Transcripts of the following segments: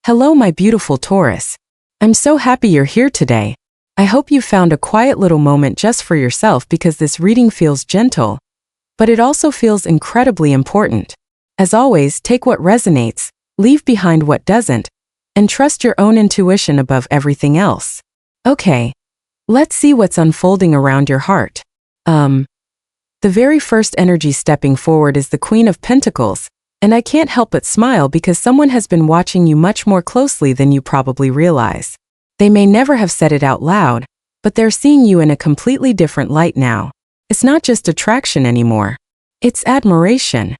Hello, my beautiful Taurus. I'm so happy you're here today. I hope you found a quiet little moment just for yourself because this reading feels gentle, but it also feels incredibly important. As always, take what resonates, leave behind what doesn't, and trust your own intuition above everything else. Okay, let's see what's unfolding around your heart. The very first energy stepping forward is the Queen of Pentacles, and I can't help but smile because someone has been watching you much more closely than you probably realize. They may never have said it out loud, but they're seeing you in a completely different light now. It's not just attraction anymore. It's admiration.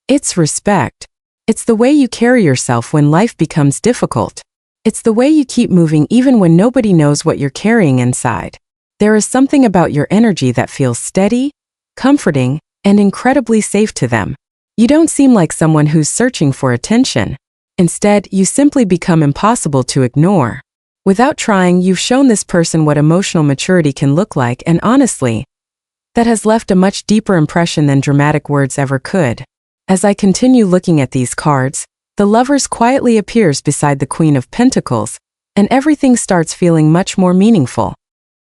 It's respect. It's the way you carry yourself when life becomes difficult. It's the way you keep moving even when nobody knows what you're carrying inside. There is something about your energy that feels steady, comforting, and incredibly safe to them. You don't seem like someone who's searching for attention. Instead, you simply become impossible to ignore. Without trying, you've shown this person what emotional maturity can look like, and honestly, that has left a much deeper impression than dramatic words ever could. As I continue looking at these cards, the Lovers quietly appears beside the Queen of Pentacles, and everything starts feeling much more meaningful.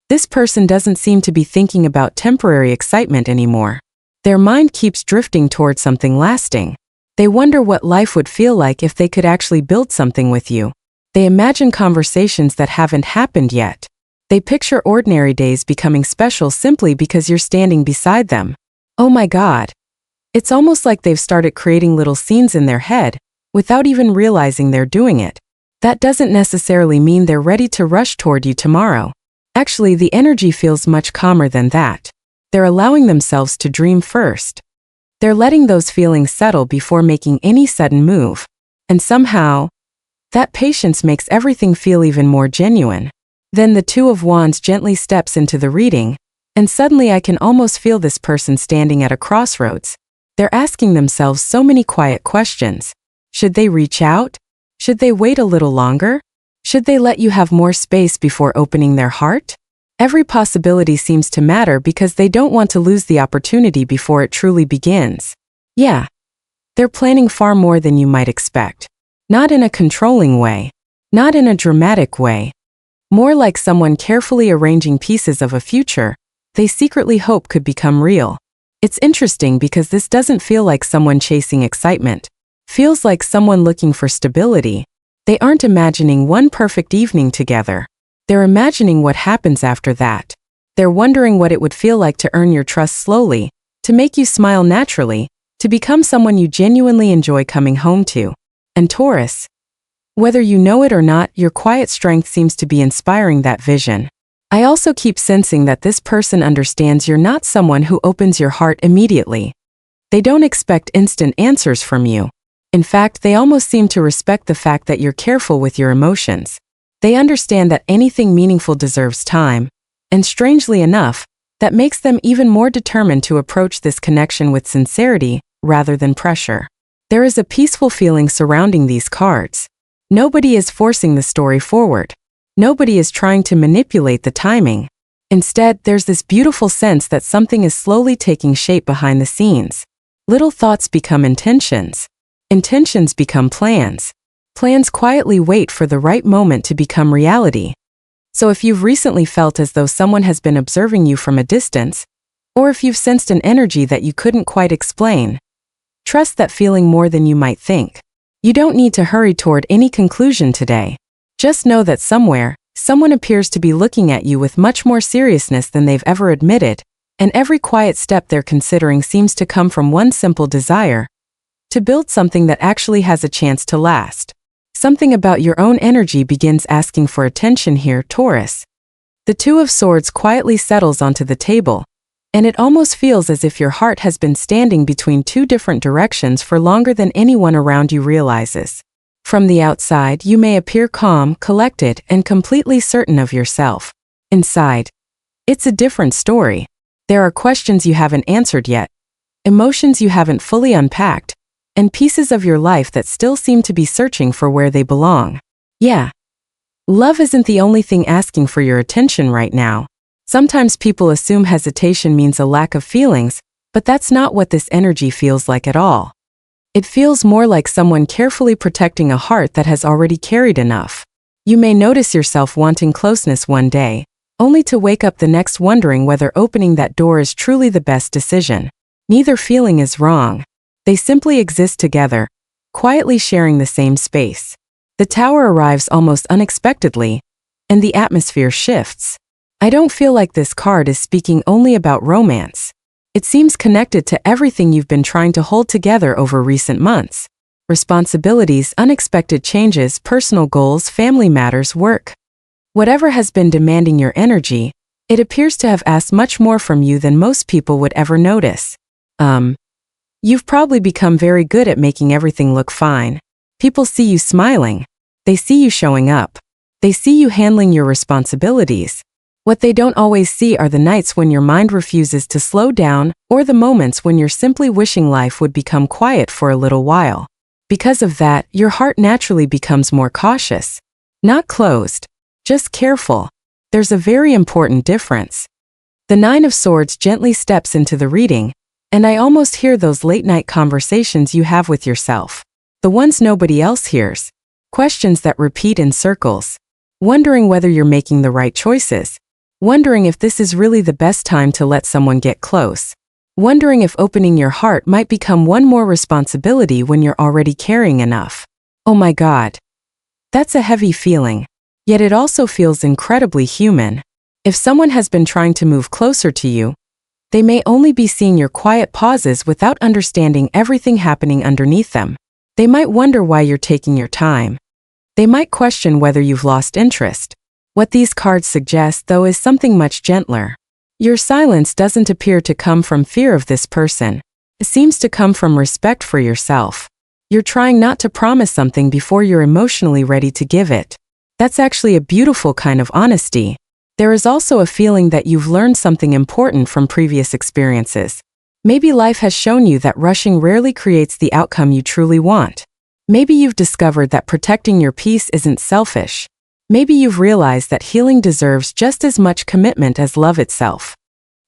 This person doesn't seem to be thinking about temporary excitement anymore. Their mind keeps drifting towards something lasting. They wonder what life would feel like if they could actually build something with you. They imagine conversations that haven't happened yet. They picture ordinary days becoming special simply because you're standing beside them. Oh my God. It's almost like they've started creating little scenes in their head, without even realizing they're doing it. That doesn't necessarily mean they're ready to rush toward you tomorrow. Actually, the energy feels much calmer than that. They're allowing themselves to dream first. They're letting those feelings settle before making any sudden move. And somehow, that patience makes everything feel even more genuine. Then the Two of Wands gently steps into the reading, and suddenly I can almost feel this person standing at a crossroads. They're asking themselves so many quiet questions. Should they reach out? Should they wait a little longer? Should they let you have more space before opening their heart? Every possibility seems to matter because they don't want to lose the opportunity before it truly begins. Yeah, they're planning far more than you might expect. Not in a controlling way. Not in a dramatic way. More like someone carefully arranging pieces of a future they secretly hope could become real. It's interesting because this doesn't feel like someone chasing excitement. Feels like someone looking for stability. They aren't imagining one perfect evening together. They're imagining what happens after that. They're wondering what it would feel like to earn your trust slowly, to make you smile naturally, to become someone you genuinely enjoy coming home to. And Taurus, whether you know it or not, your quiet strength seems to be inspiring that vision. I also keep sensing that this person understands you're not someone who opens your heart immediately. They don't expect instant answers from you. In fact, they almost seem to respect the fact that you're careful with your emotions. They understand that anything meaningful deserves time, and strangely enough, that makes them even more determined to approach this connection with sincerity rather than pressure. There is a peaceful feeling surrounding these cards. Nobody is forcing the story forward. Nobody is trying to manipulate the timing. Instead, there's this beautiful sense that something is slowly taking shape behind the scenes. Little thoughts become intentions. Intentions become plans. Plans quietly wait for the right moment to become reality. So if you've recently felt as though someone has been observing you from a distance, or if you've sensed an energy that you couldn't quite explain, trust that feeling more than you might think. You don't need to hurry toward any conclusion today. Just know that somewhere, someone appears to be looking at you with much more seriousness than they've ever admitted, and every quiet step they're considering seems to come from one simple desire: to build something that actually has a chance to last. Something about your own energy begins asking for attention here, Taurus. The Two of Swords quietly settles onto the table, and it almost feels as if your heart has been standing between two different directions for longer than anyone around you realizes. From the outside, you may appear calm, collected, and completely certain of yourself. Inside, it's a different story. There are questions you haven't answered yet, emotions you haven't fully unpacked, and pieces of your life that still seem to be searching for where they belong. Yeah. Love isn't the only thing asking for your attention right now. Sometimes people assume hesitation means a lack of feelings, but that's not what this energy feels like at all. It feels more like someone carefully protecting a heart that has already carried enough. You may notice yourself wanting closeness one day, only to wake up the next wondering whether opening that door is truly the best decision. Neither feeling is wrong. They simply exist together, quietly sharing the same space. The Tower arrives almost unexpectedly, and the atmosphere shifts. I don't feel like this card is speaking only about romance. It seems connected to everything you've been trying to hold together over recent months. Responsibilities, unexpected changes, personal goals, family matters, work. Whatever has been demanding your energy, it appears to have asked much more from you than most people would ever notice. You've probably become very good at making everything look fine. People see you smiling. They see you showing up. They see you handling your responsibilities. What they don't always see are the nights when your mind refuses to slow down, or the moments when you're simply wishing life would become quiet for a little while. Because of that, your heart naturally becomes more cautious. Not closed, just careful. There's a very important difference. The Nine of Swords gently steps into the reading, and I almost hear those late-night conversations you have with yourself. The ones nobody else hears. Questions that repeat in circles. Wondering whether you're making the right choices. Wondering if this is really the best time to let someone get close. Wondering if opening your heart might become one more responsibility when you're already carrying enough. Oh my God. That's a heavy feeling. Yet it also feels incredibly human. If someone has been trying to move closer to you, they may only be seeing your quiet pauses without understanding everything happening underneath them. They might wonder why you're taking your time. They might question whether you've lost interest. What these cards suggest, though, is something much gentler. Your silence doesn't appear to come from fear of this person. It seems to come from respect for yourself. You're trying not to promise something before you're emotionally ready to give it. That's actually a beautiful kind of honesty. There is also a feeling that you've learned something important from previous experiences. Maybe life has shown you that rushing rarely creates the outcome you truly want. Maybe you've discovered that protecting your peace isn't selfish. Maybe you've realized that healing deserves just as much commitment as love itself.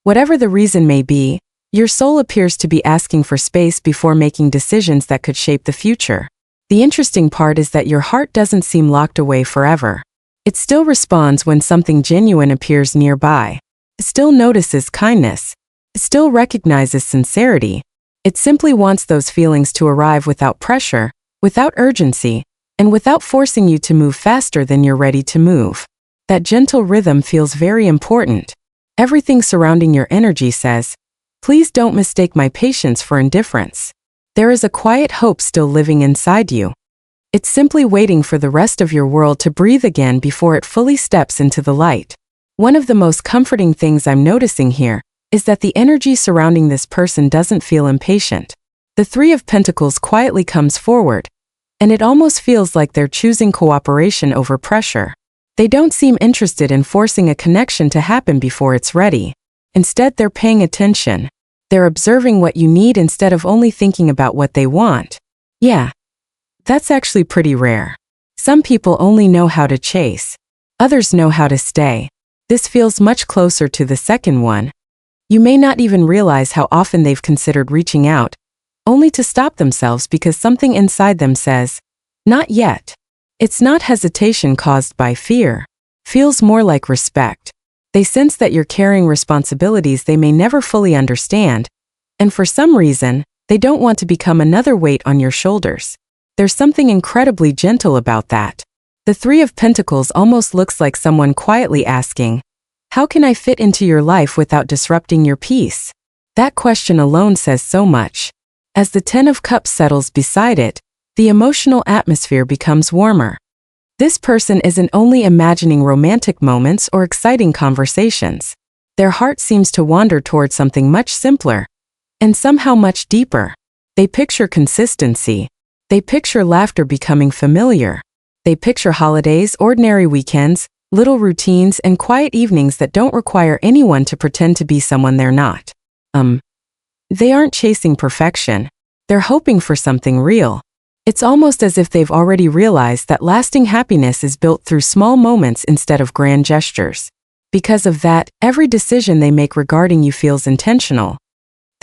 Whatever the reason may be, your soul appears to be asking for space before making decisions that could shape the future. The interesting part is that your heart doesn't seem locked away forever. It still responds when something genuine appears nearby. It still notices kindness. It still recognizes sincerity. It simply wants those feelings to arrive without pressure, without urgency, and without forcing you to move faster than you're ready to move. That gentle rhythm feels very important. Everything surrounding your energy says, please don't mistake my patience for indifference. There is a quiet hope still living inside you. It's simply waiting for the rest of your world to breathe again before it fully steps into the light. One of the most comforting things I'm noticing here is that the energy surrounding this person doesn't feel impatient. The Three of Pentacles quietly comes forward, and it almost feels like they're choosing cooperation over pressure. They don't seem interested in forcing a connection to happen before it's ready. Instead, they're paying attention. They're observing what you need instead of only thinking about what they want. Yeah. That's actually pretty rare. Some people only know how to chase. Others know how to stay. This feels much closer to the second one. You may not even realize how often they've considered reaching out, only to stop themselves because something inside them says, not yet. It's not hesitation caused by fear. Feels more like respect. They sense that you're carrying responsibilities they may never fully understand, and for some reason, they don't want to become another weight on your shoulders. There's something incredibly gentle about that. The Three of Pentacles almost looks like someone quietly asking, how can I fit into your life without disrupting your peace? That question alone says so much. As the Ten of Cups settles beside it, the emotional atmosphere becomes warmer. This person isn't only imagining romantic moments or exciting conversations. Their heart seems to wander toward something much simpler, and somehow much deeper. They picture consistency. They picture laughter becoming familiar. They picture holidays, ordinary weekends, little routines, and quiet evenings that don't require anyone to pretend to be someone they're not. They aren't chasing perfection. They're hoping for something real. It's almost as if they've already realized that lasting happiness is built through small moments instead of grand gestures. Because of that, every decision they make regarding you feels intentional.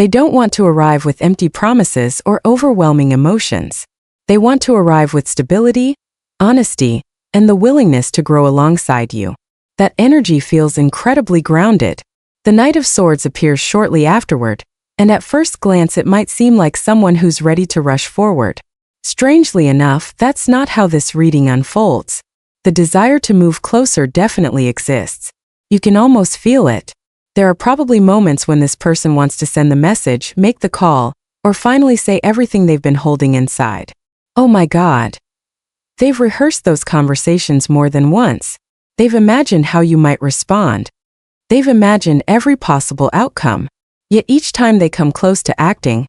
They don't want to arrive with empty promises or overwhelming emotions. They want to arrive with stability, honesty, and the willingness to grow alongside you. That energy feels incredibly grounded. The Knight of Swords appears shortly afterward, and at first glance it might seem like someone who's ready to rush forward. Strangely enough, that's not how this reading unfolds. The desire to move closer definitely exists. You can almost feel it. There are probably moments when this person wants to send the message, make the call, or finally say everything they've been holding inside. Oh my God. They've rehearsed those conversations more than once. They've imagined how you might respond. They've imagined every possible outcome. Yet each time they come close to acting,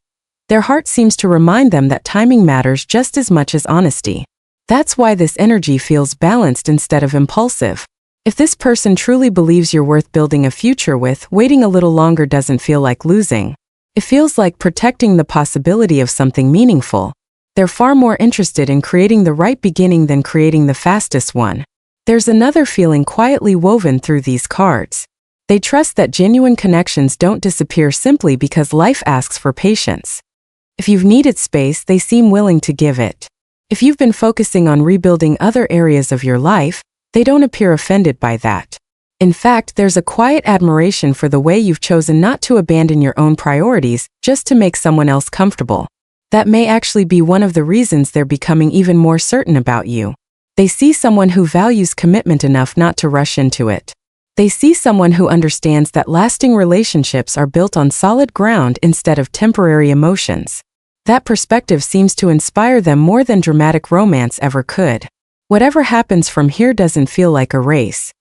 their heart seems to remind them that timing matters just as much as honesty. That's why this energy feels balanced instead of impulsive. If this person truly believes you're worth building a future with, waiting a little longer doesn't feel like losing. It feels like protecting the possibility of something meaningful. They're far more interested in creating the right beginning than creating the fastest one. There's another feeling quietly woven through these cards. They trust that genuine connections don't disappear simply because life asks for patience. If you've needed space, they seem willing to give it. If you've been focusing on rebuilding other areas of your life, they don't appear offended by that. In fact, there's a quiet admiration for the way you've chosen not to abandon your own priorities just to make someone else comfortable. That may actually be one of the reasons they're becoming even more certain about you. They see someone who values commitment enough not to rush into it. They see someone who understands that lasting relationships are built on solid ground instead of temporary emotions. That perspective seems to inspire them more than dramatic romance ever could. Whatever happens from here doesn't feel like a race.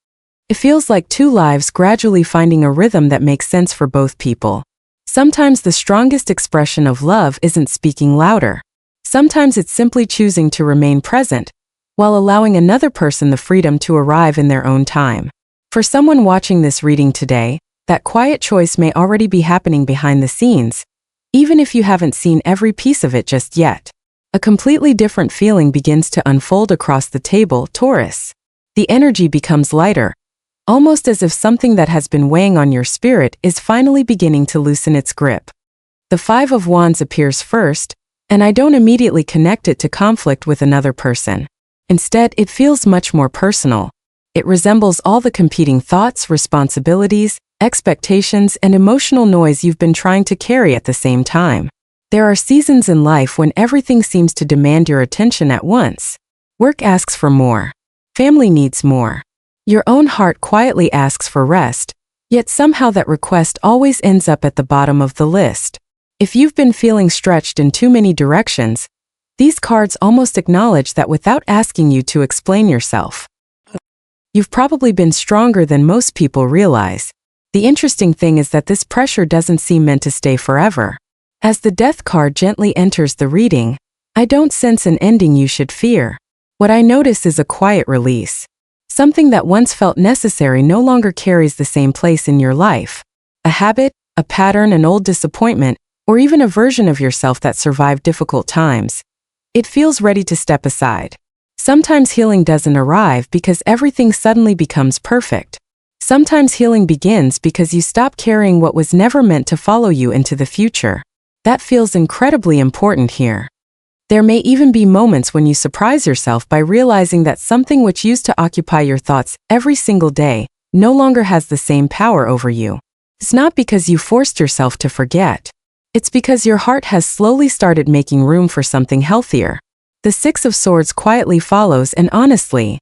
It feels like two lives gradually finding a rhythm that makes sense for both people. Sometimes the strongest expression of love isn't speaking louder. Sometimes it's simply choosing to remain present, while allowing another person the freedom to arrive in their own time. For someone watching this reading today, that quiet choice may already be happening behind the scenes, even if you haven't seen every piece of it just yet. A completely different feeling begins to unfold across the table, Taurus. The energy becomes lighter, almost as if something that has been weighing on your spirit is finally beginning to loosen its grip. The Five of Wands appears first, and I don't immediately connect it to conflict with another person. Instead, it feels much more personal. It resembles all the competing thoughts, responsibilities, expectations, and emotional noise you've been trying to carry at the same time. There are seasons in life when everything seems to demand your attention at once. Work asks for more. Family needs more. Your own heart quietly asks for rest, yet somehow that request always ends up at the bottom of the list. If you've been feeling stretched in too many directions, these cards almost acknowledge that without asking you to explain yourself. You've probably been stronger than most people realize. The interesting thing is that this pressure doesn't seem meant to stay forever. As the Death card gently enters the reading, I don't sense an ending you should fear. What I notice is a quiet release. Something that once felt necessary no longer carries the same place in your life. A habit, a pattern, an old disappointment, or even a version of yourself that survived difficult times. It feels ready to step aside. Sometimes healing doesn't arrive because everything suddenly becomes perfect. Sometimes healing begins because you stop carrying what was never meant to follow you into the future. That feels incredibly important here. There may even be moments when you surprise yourself by realizing that something which used to occupy your thoughts every single day no longer has the same power over you. It's not because you forced yourself to forget. It's because your heart has slowly started making room for something healthier. The Six of Swords quietly follows, and honestly,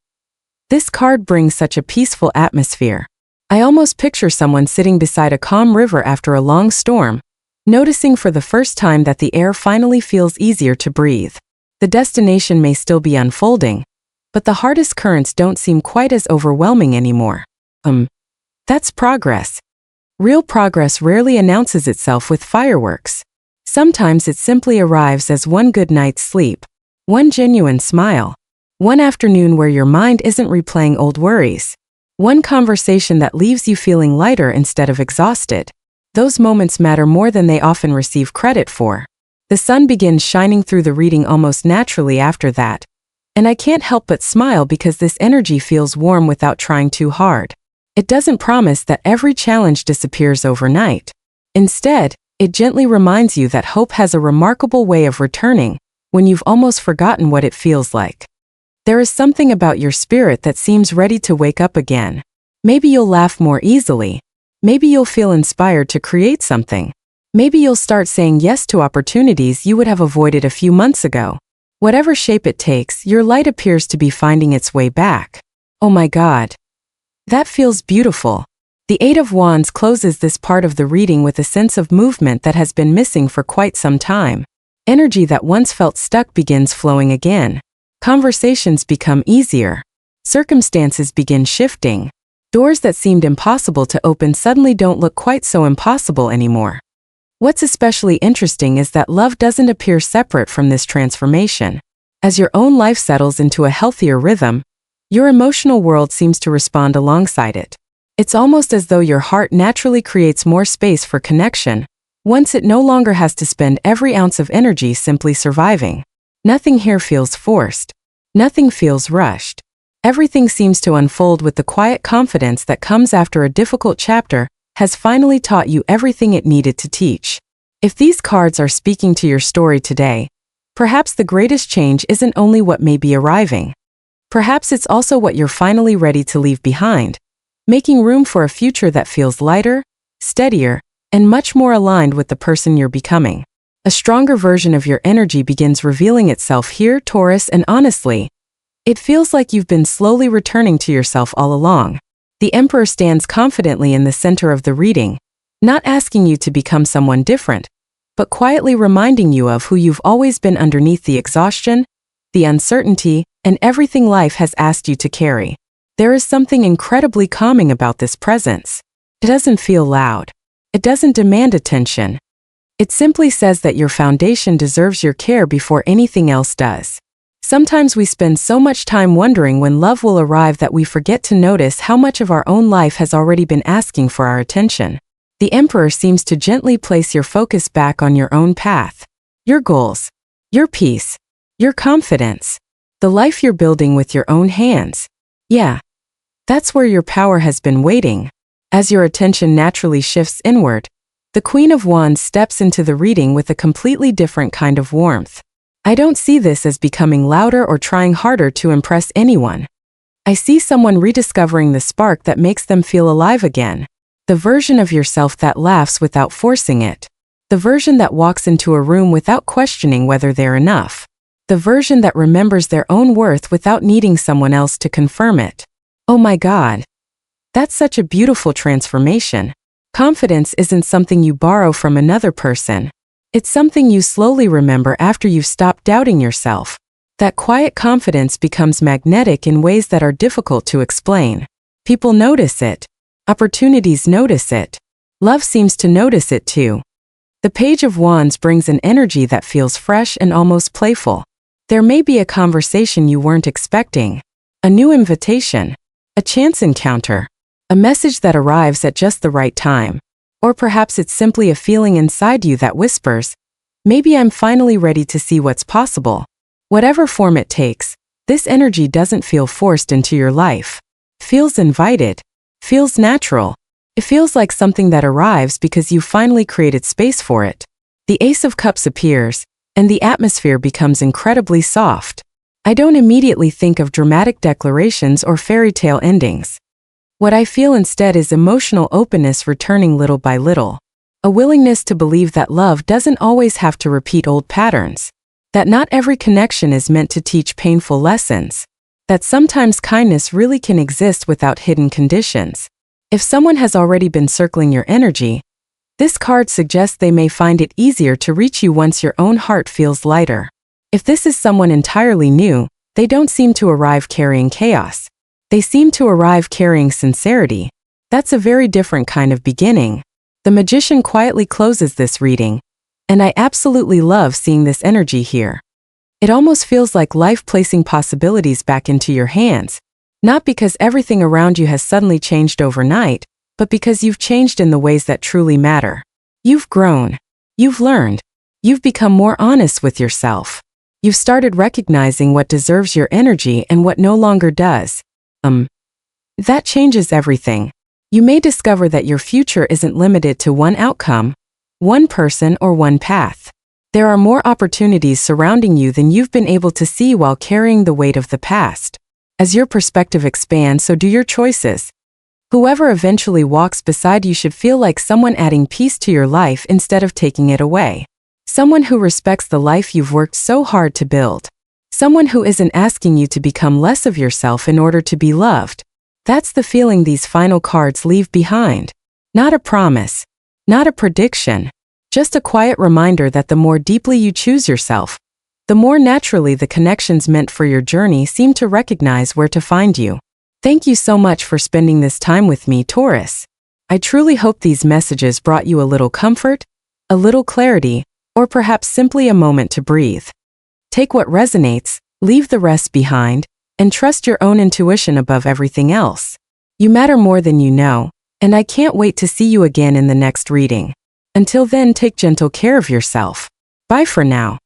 this card brings such a peaceful atmosphere. I almost picture someone sitting beside a calm river after a long storm, noticing for the first time that the air finally feels easier to breathe. The destination may still be unfolding, but the hardest currents don't seem quite as overwhelming anymore. That's progress. Real progress rarely announces itself with fireworks. Sometimes it simply arrives as one good night's sleep, one genuine smile, one afternoon where your mind isn't replaying old worries, one conversation that leaves you feeling lighter instead of exhausted. Those moments matter more than they often receive credit for. The sun begins shining through the reading almost naturally after that, and I can't help but smile because this energy feels warm without trying too hard. It doesn't promise that every challenge disappears overnight. Instead, It gently reminds you that hope has a remarkable way of returning when you've almost forgotten what it feels like. There is something about your spirit that seems ready to wake up again. Maybe you'll laugh more easily. Maybe you'll feel inspired to create something. Maybe you'll start saying yes to opportunities you would have avoided a few months ago. Whatever shape it takes, your light appears to be finding its way back. Oh my God. That feels beautiful. The Eight of Wands closes this part of the reading with a sense of movement that has been missing for quite some time. Energy that once felt stuck begins flowing again. Conversations become easier. Circumstances begin shifting. Doors that seemed impossible to open suddenly don't look quite so impossible anymore. What's especially interesting is that love doesn't appear separate from this transformation. As your own life settles into a healthier rhythm, your emotional world seems to respond alongside it. It's almost as though your heart naturally creates more space for connection, once it no longer has to spend every ounce of energy simply surviving. Nothing here feels forced. Nothing feels rushed. Everything seems to unfold with the quiet confidence that comes after a difficult chapter has finally taught you everything it needed to teach. If these cards are speaking to your story today, perhaps the greatest change isn't only what may be arriving. Perhaps it's also what you're finally ready to leave behind, making room for a future that feels lighter, steadier, and much more aligned with the person you're becoming. A stronger version of your energy begins revealing itself here, Taurus, and honestly, it feels like you've been slowly returning to yourself all along. The Emperor stands confidently in the center of the reading, not asking you to become someone different, but quietly reminding you of who you've always been underneath the exhaustion, the uncertainty, and everything life has asked you to carry. There is something incredibly calming about this presence. It doesn't feel loud. It doesn't demand attention. It simply says that your foundation deserves your care before anything else does. Sometimes we spend so much time wondering when love will arrive that we forget to notice how much of our own life has already been asking for our attention. The Emperor seems to gently place your focus back on your own path, your goals, your peace, your confidence, the life you're building with your own hands. Yeah. That's where your power has been waiting. As your attention naturally shifts inward, the Queen of Wands steps into the reading with a completely different kind of warmth. I don't see this as becoming louder or trying harder to impress anyone. I see someone rediscovering the spark that makes them feel alive again. The version of yourself that laughs without forcing it. The version that walks into a room without questioning whether they're enough. The version that remembers their own worth without needing someone else to confirm it. Oh my God. That's such a beautiful transformation. Confidence isn't something you borrow from another person. It's something you slowly remember after you've stopped doubting yourself. That quiet confidence becomes magnetic in ways that are difficult to explain. People notice it. Opportunities notice it. Love seems to notice it too. The Page of Wands brings an energy that feels fresh and almost playful. There may be a conversation you weren't expecting, a new invitation, a chance encounter, a message that arrives at just the right time. Or perhaps it's simply a feeling inside you that whispers, maybe I'm finally ready to see what's possible. Whatever form it takes, this energy doesn't feel forced into your life. Feels invited. Feels natural. It feels like something that arrives because you finally created space for it. The Ace of Cups appears, and the atmosphere becomes incredibly soft. I don't immediately think of dramatic declarations or fairy tale endings. What I feel instead is emotional openness returning little by little. A willingness to believe that love doesn't always have to repeat old patterns. That not every connection is meant to teach painful lessons. That sometimes kindness really can exist without hidden conditions. If someone has already been circling your energy, this card suggests they may find it easier to reach you once your own heart feels lighter. If this is someone entirely new, they don't seem to arrive carrying chaos. They seem to arrive carrying sincerity. That's a very different kind of beginning. The Magician quietly closes this reading, and I absolutely love seeing this energy here. It almost feels like life placing possibilities back into your hands, not because everything around you has suddenly changed overnight, but because you've changed in the ways that truly matter. You've grown. You've learned. You've become more honest with yourself. You've started recognizing what deserves your energy and what no longer does. That changes everything. You may discover that your future isn't limited to one outcome, one person or one path. There are more opportunities surrounding you than you've been able to see while carrying the weight of the past. As your perspective expands, so do your choices. Whoever eventually walks beside you should feel like someone adding peace to your life instead of taking it away. Someone who respects the life you've worked so hard to build. Someone who isn't asking you to become less of yourself in order to be loved. That's the feeling these final cards leave behind. Not a promise, not a prediction, just a quiet reminder that the more deeply you choose yourself, the more naturally the connections meant for your journey seem to recognize where to find you. Thank you so much for spending this time with me, Taurus. I truly hope these messages brought you a little comfort, a little clarity, or perhaps simply a moment to breathe. Take what resonates, leave the rest behind, and trust your own intuition above everything else. You matter more than you know, and I can't wait to see you again in the next reading. Until then, take gentle care of yourself. Bye for now.